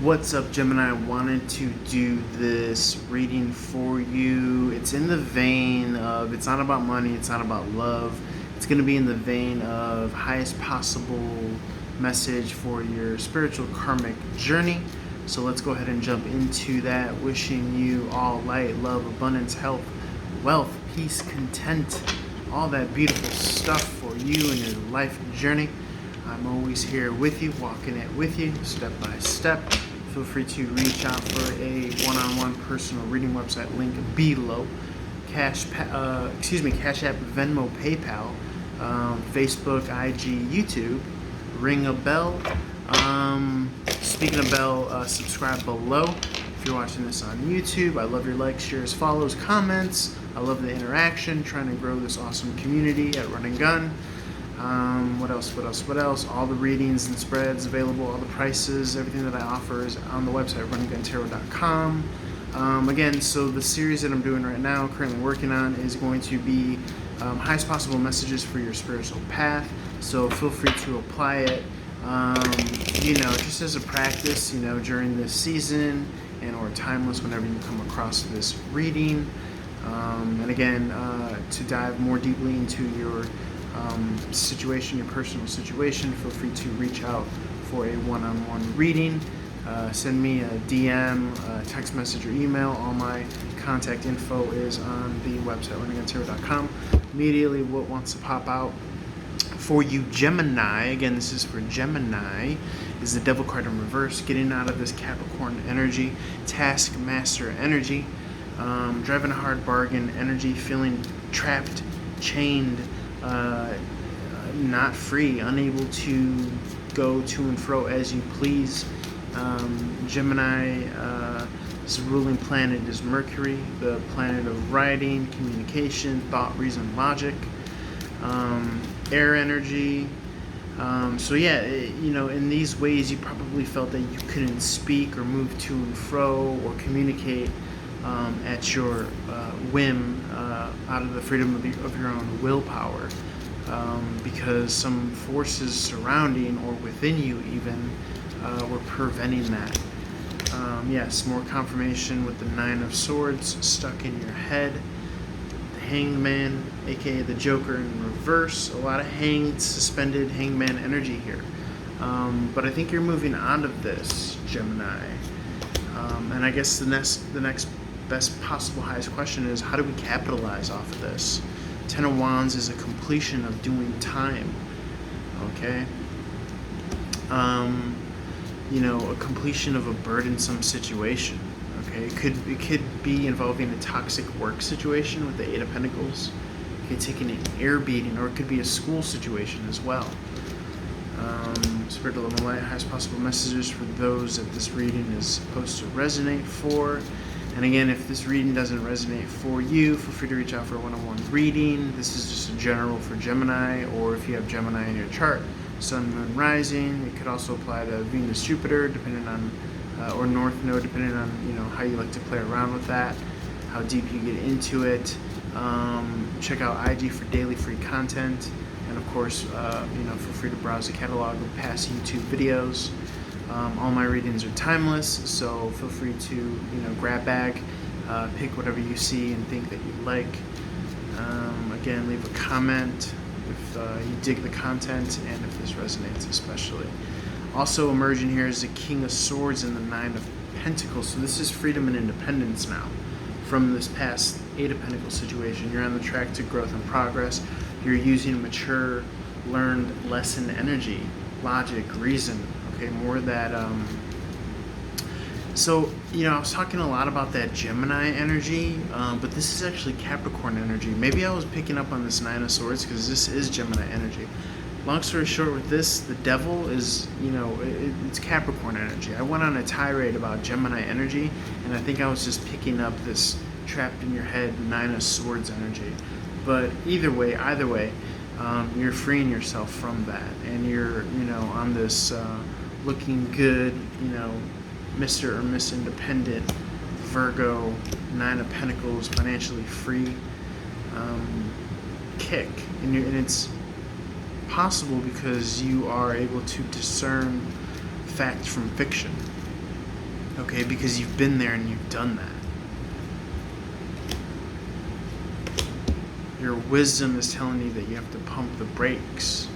What's up, Gemini? I wanted to do this reading for you. It's in the vein of, it's not about money, it's not about love. It's going to be in the vein of highest possible message for your spiritual karmic journey. So let's go ahead and jump into that. Wishing you all light, love, abundance, health, wealth, peace, content, all that beautiful stuff for you and your life journey. I'm always here with you, walking it with you, step by step. Feel free to reach out for a one-on-one personal reading. Website link below. Cashapp, Venmo, PayPal, Facebook, IG, YouTube. Ring a bell. Speaking of bell, subscribe below. If you're watching this on YouTube, I love your likes, shares, follows, comments. I love the interaction. Trying to grow this awesome community at Run and Gun. What else? All the readings and spreads available, all the prices, everything that I offer is on the website, runandguntarot.com. Again, so the series that I'm doing right now, currently working on, is going to be highest possible messages for your spiritual path. So feel free to apply it, just as a practice, during this season and or timeless whenever you come across this reading. And again, to dive more deeply into your situation, your personal situation, feel free to reach out for a one-on-one reading. Send me a DM, text message, or email. All my contact info is on the website, runandguntarot.com. Immediately, what wants to pop out for you, Gemini, again, this is for Gemini, is the Devil card in reverse, getting out of this Capricorn energy, taskmaster energy, driving a hard bargain energy, feeling trapped, chained, not free, unable to go to and fro as you please. Gemini's ruling planet is Mercury, the planet of writing, communication, thought, reason, logic, air energy. In these ways you probably felt that you couldn't speak or move to and fro or communicate at your whim, out of the freedom of your own willpower, because some forces surrounding or within you even were preventing that. Yes, more confirmation with the Nine of Swords stuck in your head. The Hanged Man, aka the Joker in reverse. A lot of hanged, suspended hangman energy here. But I think you're moving out of this, Gemini. And I guess the next best possible highest question is, how do we capitalize off of this? Ten of Wands is a completion of doing time. Okay? A completion of a burdensome situation. Okay? It could be involving a toxic work situation with the Eight of Pentacles. It could take an air beating, or it could be a school situation as well. Spirit of Love and Light, highest possible messages for those that this reading is supposed to resonate for. And again, if this reading doesn't resonate for you, feel free to reach out for a one-on-one reading. This is just a general for Gemini, or if you have Gemini in your chart, Sun, Moon, Rising. It could also apply to Venus, Jupiter, depending on, or North Node, depending on how you like to play around with that, how deep you get into it. Check out IG for daily free content, and of course, feel free to browse the catalog of past YouTube videos. All my readings are timeless, so feel free to grab bag, pick whatever you see and think that you like. Again, leave a comment if you dig the content and if this resonates especially. Also emerging here is the King of Swords and the Nine of Pentacles. So this is freedom and independence now from this past Eight of Pentacles situation. You're on the track to growth and progress. You're using mature, learned lesson energy, logic, reason. Okay, more of that. I was talking a lot about that Gemini energy, but this is actually Capricorn energy. Maybe I was picking up on this Nine of Swords because this is Gemini energy. Long story short, with this, the Devil is, it's Capricorn energy. I went on a tirade about Gemini energy, and I think I was just picking up this trapped in your head Nine of Swords energy. But either way, you're freeing yourself from that, and you're, on this looking good, Mr. or Miss Independent, Virgo, Nine of Pentacles, financially free kick. And it's possible because you are able to discern fact from fiction. Okay, because you've been there and you've done that. Your wisdom is telling you that you have to pump the brakes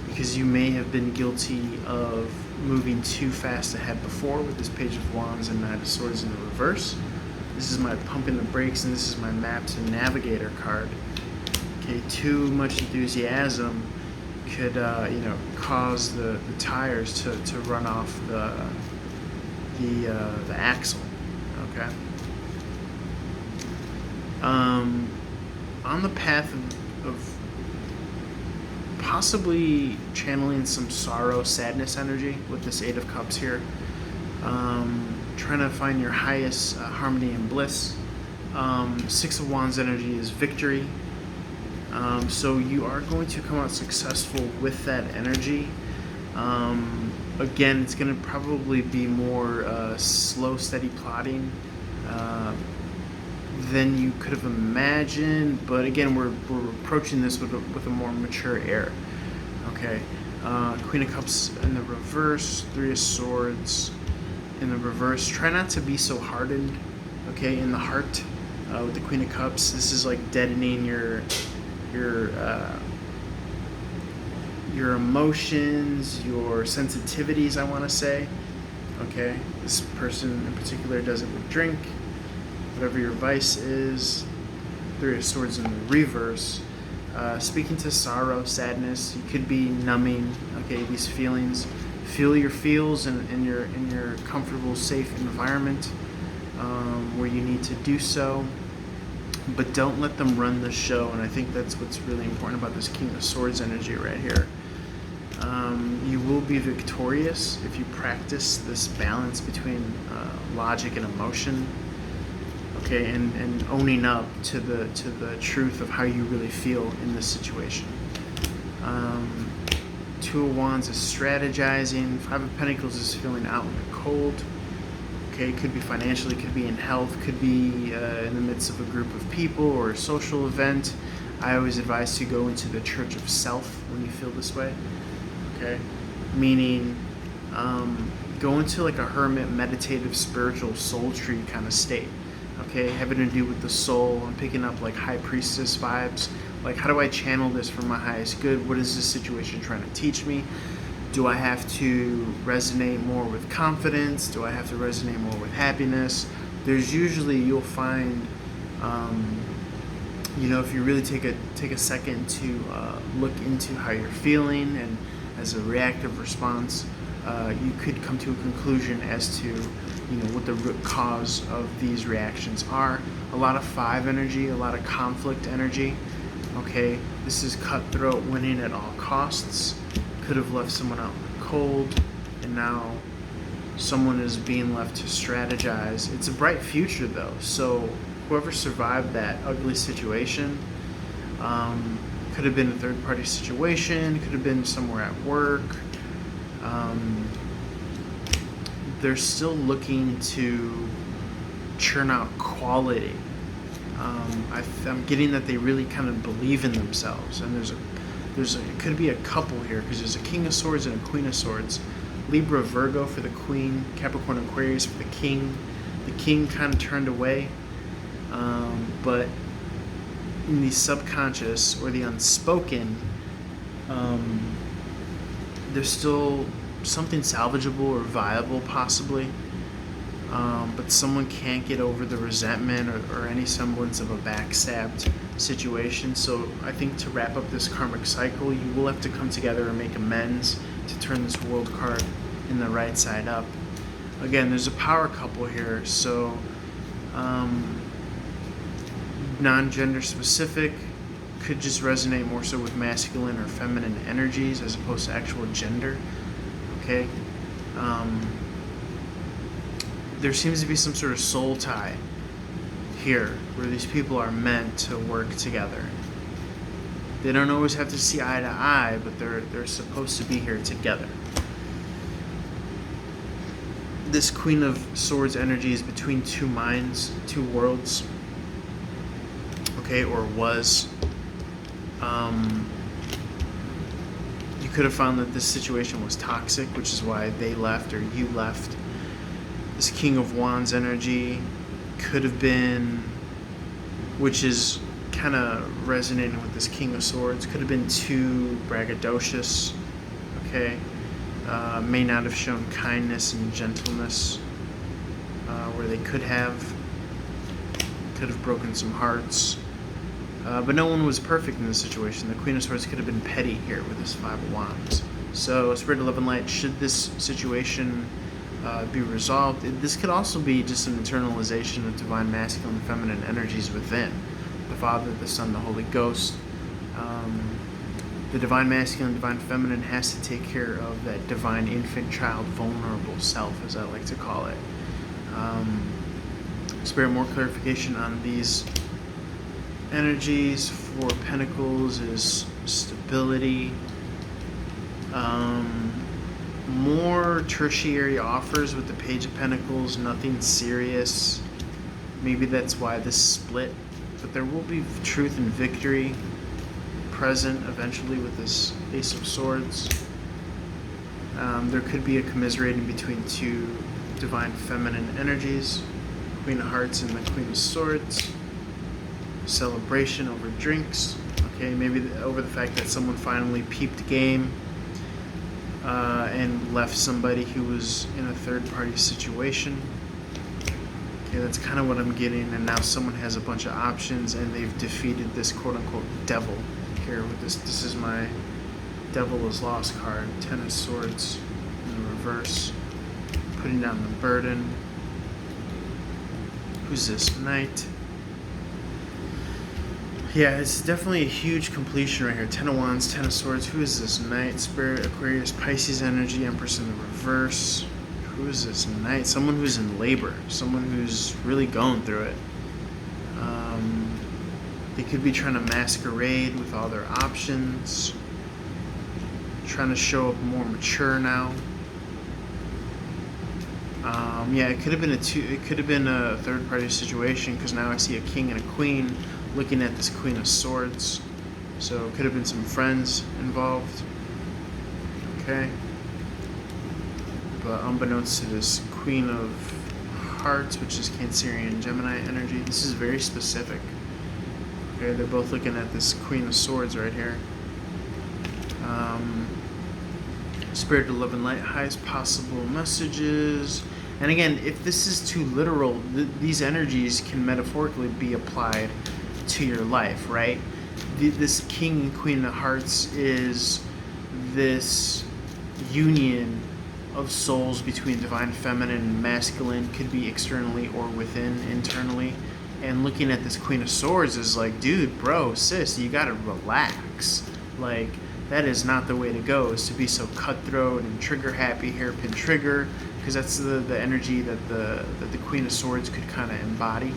because you may have been guilty of moving too fast ahead before with this Page of Wands and Knight of Swords in the reverse. This is my pumping the brakes, and this is my Maps and Navigator card. Okay, too much enthusiasm could cause the tires to run off the axle. Okay. On the path of possibly channeling some sorrow, sadness energy with this Eight of Cups here. Trying to find your highest harmony and bliss. Six of Wands energy is victory. So you are going to come out successful with that energy. Again, it's going to probably be more slow, steady plotting than you could have imagined. But again, we're approaching this with a more mature air. Okay, Queen of Cups in the reverse, Three of Swords in the reverse. Try not to be so hardened. Okay, in the heart with the Queen of Cups. This is like deadening your emotions, your sensitivities, I want to say. Okay, this person in particular does it with drink, whatever your vice is. Three of Swords in the reverse. Speaking to sorrow, sadness, you could be numbing, okay, these feelings. Feel your feels in your comfortable, safe environment where you need to do so. But don't let them run the show, and I think that's what's really important about this King of Swords energy right here. You will be victorious if you practice this balance between logic and emotion, okay, and owning up to the truth of how you really feel in this situation. Two of Wands is strategizing. Five of Pentacles is feeling out in the cold. Okay, could be financially, could be in health, could be in the midst of a group of people or a social event. I always advise to go into the church of self when you feel this way. Okay, meaning go into like a hermit, meditative, spiritual soul tree kind of state. Okay, having to do with the soul. I'm picking up like high priestess vibes. Like, how do I channel this for my highest good? What is this situation trying to teach me? Do I have to resonate more with confidence? Do I have to resonate more with happiness? There's usually, you'll find, if you really take a second to look into how you're feeling, and as a reactive response, you could come to a conclusion as to, what the root cause of these reactions are. A lot of five energy, a lot of conflict energy. Okay, this is cutthroat, winning at all costs. Could have left someone out in the cold, and now someone is being left to strategize. It's a bright future though, so whoever survived that ugly situation, could have been a third party situation, could have been somewhere at work. They're still looking to churn out quality. I'm getting that they really kind of believe in themselves, and it could be a couple here, because there's a King of Swords and a Queen of Swords. Libra, Virgo for the Queen, Capricorn, Aquarius for the King. The King kind of turned away, but in the subconscious or the unspoken, there's still something salvageable or viable possibly, but someone can't get over the resentment or any semblance of a backstabbed situation. So I think to wrap up this karmic cycle, you will have to come together and make amends to turn this World card in the right side up. Again, there's a power couple here, so non-gender specific, could just resonate more so with masculine or feminine energies as opposed to actual gender. Okay, there seems to be some sort of soul tie here where these people are meant to work together. They don't always have to see eye to eye, but they're supposed to be here together. This Queen of Swords energy is between two minds, two worlds. Okay, or was. You could have found that this situation was toxic, which is why they left or you left. This King of Wands energy could have been, which is kind of resonating with this King of Swords, could have been too braggadocious, okay? May not have shown kindness and gentleness where they could have broken some hearts. But no one was perfect in this situation. The Queen of Swords could have been petty here with this Five of Wands. So, Spirit of Love and Light, should this situation be resolved, this could also be just an internalization of divine masculine and feminine energies within. The Father, the Son, the Holy Ghost. The divine masculine, divine feminine has to take care of that divine infant child, vulnerable self, as I like to call it. Spirit, more clarification on these energies. For Pentacles is stability. More tertiary offers with the Page of Pentacles, nothing serious. Maybe that's why this split. But there will be truth and victory present eventually with this Ace of Swords. There could be a commiserating between two divine feminine energies, Queen of Hearts and the Queen of Swords. Celebration over drinks. Okay, maybe over the fact that someone finally peeped game and left somebody who was in a third-party situation. Okay, that's kind of what I'm getting. And now someone has a bunch of options and they've defeated this quote-unquote devil. Here with this is my Devil is Lost card. Ten of Swords in the reverse. Putting down the burden. Who's this? Knight. Yeah, it's definitely a huge completion right here. Ten of Wands, Ten of Swords. Who is this? Knight, Spirit, Aquarius, Pisces energy, Empress in the reverse. Who is this? Knight. Someone who's in labor. Someone who's really going through it. They could be trying to masquerade with all their options. Trying to show up more mature now. Yeah, it could have been a third-party situation, because now I see a king and a queen looking at this Queen of Swords. So it could have been some friends involved. Okay. But unbeknownst to this Queen of Hearts, which is Cancerian Gemini energy, this is very specific. Okay, they're both looking at this Queen of Swords right here. Spirit of Love and Light, highest possible messages. And again, if this is too literal, these energies can metaphorically be applied to your life, right? This King and Queen of Hearts is this union of souls between divine feminine and masculine, could be externally or within, internally. And looking at this Queen of Swords is like, dude, bro, sis, you gotta relax. Like, that is not the way to go, is to be so cutthroat and trigger happy, hairpin trigger, because that's the energy that the Queen of Swords could kind of embody.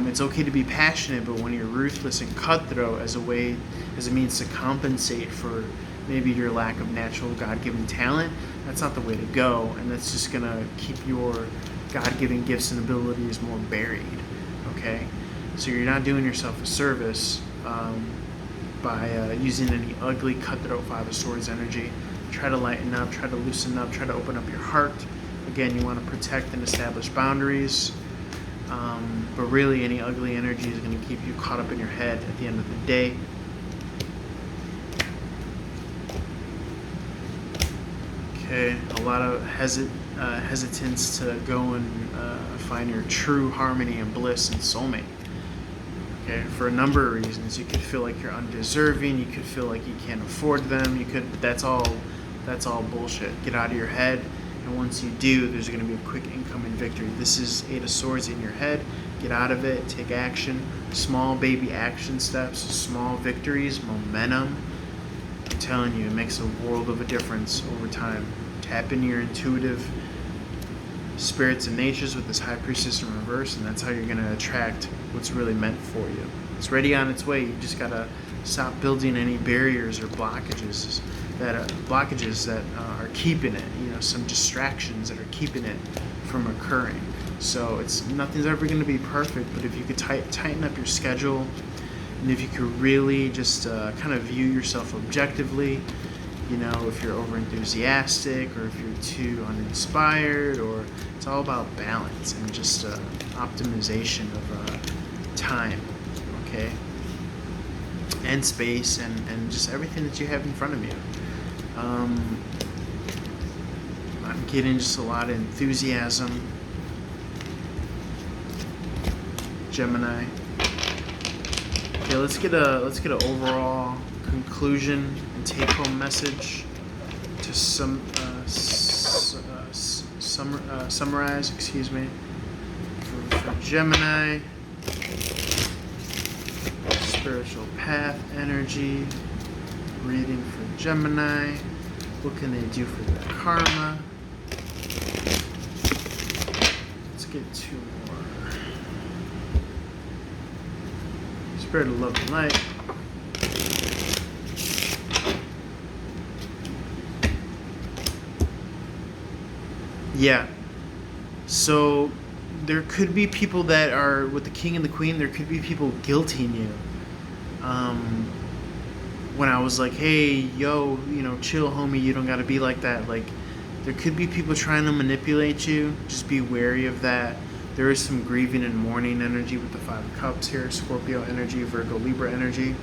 It's okay to be passionate, but when you're ruthless and cutthroat as a means to compensate for maybe your lack of natural God-given talent, that's not the way to go, and that's just gonna keep your God-given gifts and abilities more buried. Okay, so you're not doing yourself a service by using any ugly, cutthroat Five of Swords energy. Try to lighten up, try to loosen up, try to open up your heart. Again, you want to protect and establish boundaries, but really any ugly energy is going to keep you caught up in your head at the end of the day. Okay, a lot of hesitance to go and find your true harmony and bliss and soulmate. Okay, for a number of reasons. You could feel like you're undeserving. You could feel like you can't afford them. That's all bullshit. Get out of your head. And once you do, there's going to be a quick income and victory. This is Eight of Swords in your head. Get out of it. Take action. Small baby action steps. Small victories. Momentum. I'm telling you, it makes a world of a difference over time. Tap into your intuitive spirits and natures with this High Priestess in reverse, and that's how you're going to attract what's really meant for you. It's ready on its way. You just got to stop building any barriers or blockages that are keeping it, some distractions that are keeping it from occurring. So nothing's ever going to be perfect, but if you could tighten up your schedule, and if you could really just kind of view yourself objectively, You know, if you're over enthusiastic or if you're too uninspired, or it's all about balance and just optimization of time, okay? And space and just everything that you have in front of you. I'm getting just a lot of enthusiasm. Gemini. Okay, let's get an overall conclusion and take-home message to summarize. Excuse me. For Gemini, spiritual path energy reading for Gemini. What can they do for their karma? Let's get two more. Spirit of love and light. Yeah. So there could be people that are with the king and the queen. There could be people guilting you. When I was like, hey, yo, you know, chill, homie, you don't gotta be like that. Like, there could be people trying to manipulate you. Just be wary of that. There is some grieving and mourning energy with the Five of Cups here, Scorpio energy, Virgo, Libra energy.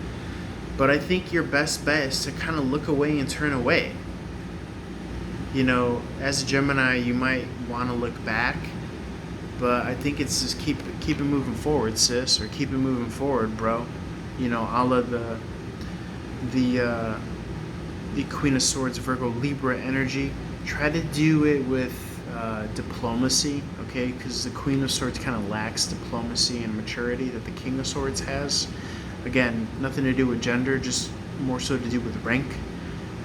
But I think your best bet is to kind of look away and turn away. You know, as a Gemini, you might want to look back, but I think it's just keep it moving forward, sis, or keep it moving forward, bro. You know, a la the Queen of Swords, Virgo, Libra energy. Try to do it with diplomacy, okay? Because the Queen of Swords kind of lacks diplomacy and maturity that the King of Swords has. Again, nothing to do with gender, just more so to do with rank.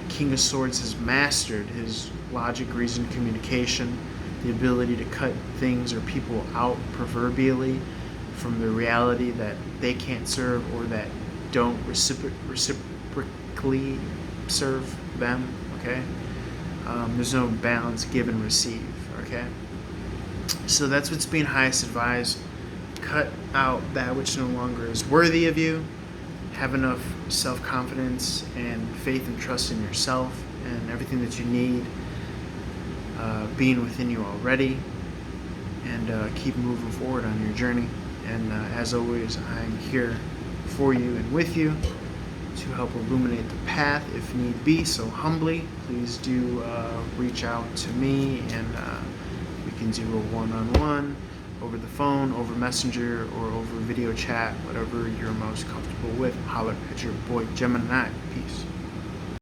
King of Swords has mastered his logic, reason, communication, the ability to cut things or people out proverbially from the reality that they can't serve or that don't reciprocally serve them, okay? There's no balance, give and receive, okay? So that's what's being highest advised. Cut out that which no longer is worthy of you. Have enough self-confidence and faith and trust in yourself and everything that you need being within you already, and keep moving forward on your journey. And as always, I'm here for you and with you to help illuminate the path if need be. So humbly, please do reach out to me, and we can do a one-on-one over the phone, over Messenger, or over video chat, whatever you're most comfortable with. Holler at your boy Gemini. Peace.